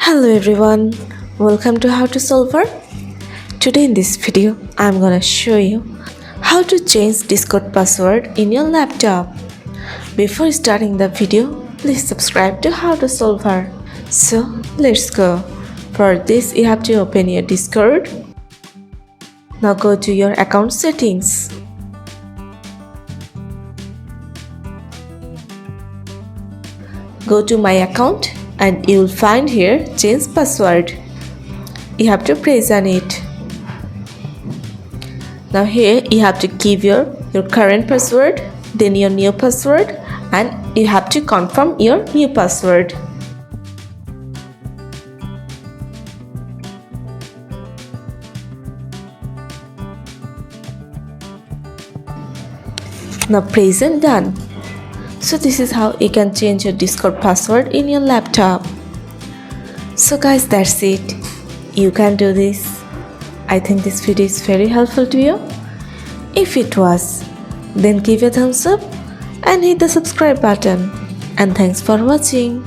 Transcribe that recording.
Hello everyone, welcome to How to Solver. Today in this video, I'm gonna show you how to change Discord password in your laptop. Before starting the video, please subscribe to How to Solver. So let's go. For this, you have to open your Discord. Now go to your account settings. Go to my account and you will find here change password. You have to press on it. Now here you have to give your current password, then your new password, and you have to confirm your new password. Now press and done. So this is how you can change your Discord password in your laptop. So guys, that's it. You can do this. I think this video is very helpful to you. If it was, then give a thumbs up and hit the subscribe button. And thanks for watching.